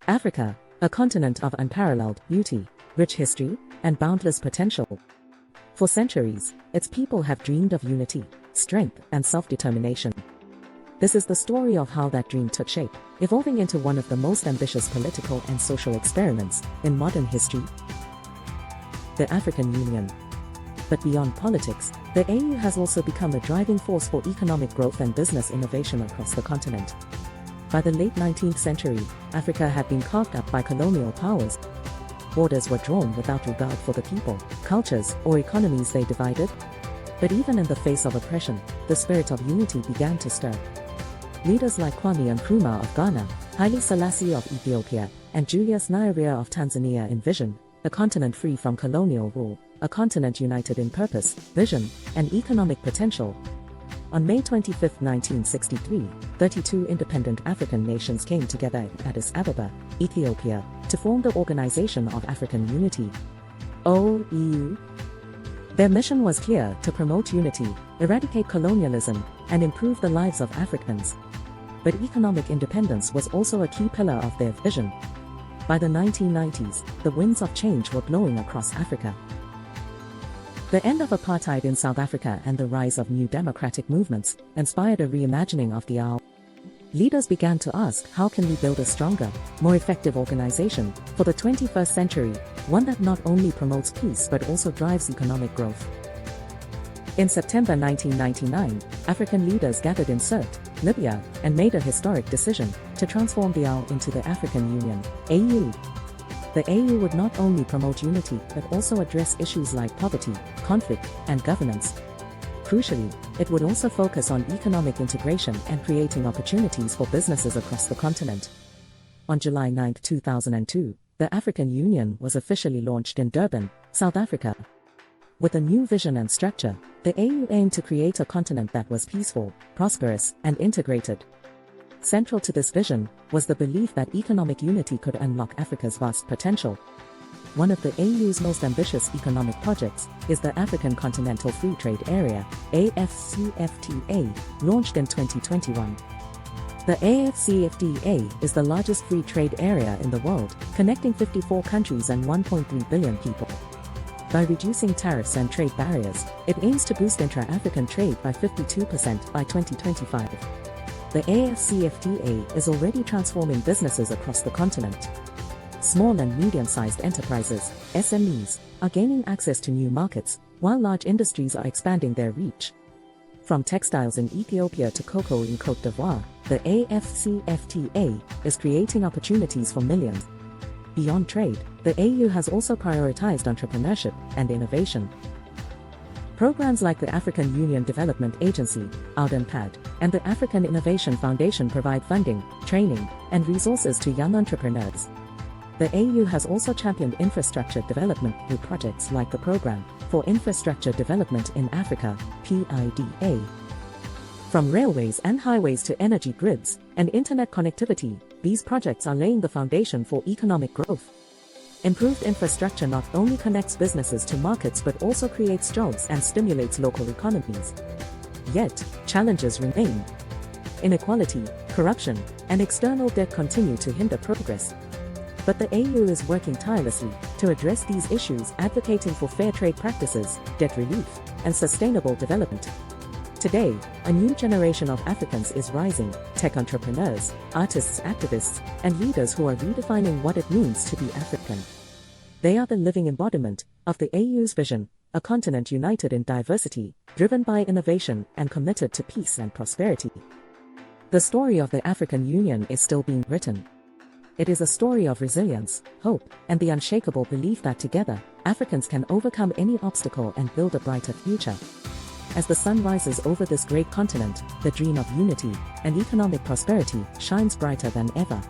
Africa, a continent of unparalleled beauty, rich history, and boundless potential. For centuries, its people have dreamed of unity, strength, and self-determination. This is the story of how that dream took shape, evolving into one of the most ambitious political and social experiments in modern history, the African Union. But beyond politics, the AU has also become a driving force for economic growth and business innovation across the continent. By the late 19th century, Africa had been carved up by colonial powers. Borders were drawn without regard for the people, cultures, or economies they divided. But even in the face of oppression, the spirit of unity began to stir. Leaders like Kwame Nkrumah of Ghana, Haile Selassie of Ethiopia, and Julius Nyerere of Tanzania envisioned a continent free from colonial rule, a continent united in purpose, vision, and economic potential. On May 25, 1963, 32 independent African nations came together in Addis Ababa, Ethiopia, to form the Organization of African Unity, OAU. Their mission was clear: to promote unity, eradicate colonialism, and improve the lives of Africans. But economic independence was also a key pillar of their vision. By the 1990s, the winds of change were blowing across Africa. The end of apartheid in South Africa and the rise of new democratic movements inspired a reimagining of the AU. Leaders began to ask, how can we build a stronger, more effective organization for the 21st century, one that not only promotes peace but also drives economic growth? In September 1999, African leaders gathered in Sirte, Libya, and made a historic decision to transform the AU into the African Union, AU. The AU would not only promote unity but also address issues like poverty, conflict, and governance. Crucially, it would also focus on economic integration and creating opportunities for businesses across the continent. On July 9, 2002, the African Union was officially launched in Durban, South Africa. With a new vision and structure, the AU aimed to create a continent that was peaceful, prosperous, and integrated. Central to this vision was the belief that economic unity could unlock Africa's vast potential. One of the AU's most ambitious economic projects is the African Continental Free Trade Area, AfCFTA, launched in 2021. The AfCFTA is the largest free trade area in the world, connecting 54 countries and 1.3 billion people. By reducing tariffs and trade barriers, it aims to boost intra-African trade by 52% by 2025. The AfCFTA is already transforming businesses across the continent. Small and medium-sized enterprises, SMEs, are gaining access to new markets, while large industries are expanding their reach. From textiles in Ethiopia to cocoa in Côte d'Ivoire, the AfCFTA is creating opportunities for millions. Beyond trade, the AU has also prioritized entrepreneurship and innovation. Programs like the African Union Development Agency, AUDENPAD, and the African Innovation Foundation provide funding, training, and resources to young entrepreneurs. The AU has also championed infrastructure development through projects like the Programme for Infrastructure Development in Africa, PIDA. From railways and highways to energy grids and internet connectivity, these projects are laying the foundation for economic growth. Improved infrastructure not only connects businesses to markets but also creates jobs and stimulates local economies. Yet, challenges remain. Inequality, corruption, and external debt continue to hinder progress. But the AU is working tirelessly to address these issues, advocating for fair trade practices, debt relief, and sustainable development. Today, a new generation of Africans is rising: tech entrepreneurs, artists, activists, and leaders who are redefining what it means to be African. They are the living embodiment of the AU's vision, a continent united in diversity, driven by innovation, and committed to peace and prosperity. The story of the African Union is still being written. It is a story of resilience, hope, and the unshakable belief that together, Africans can overcome any obstacle and build a brighter future. As the sun rises over this great continent, the dream of unity and economic prosperity shines brighter than ever.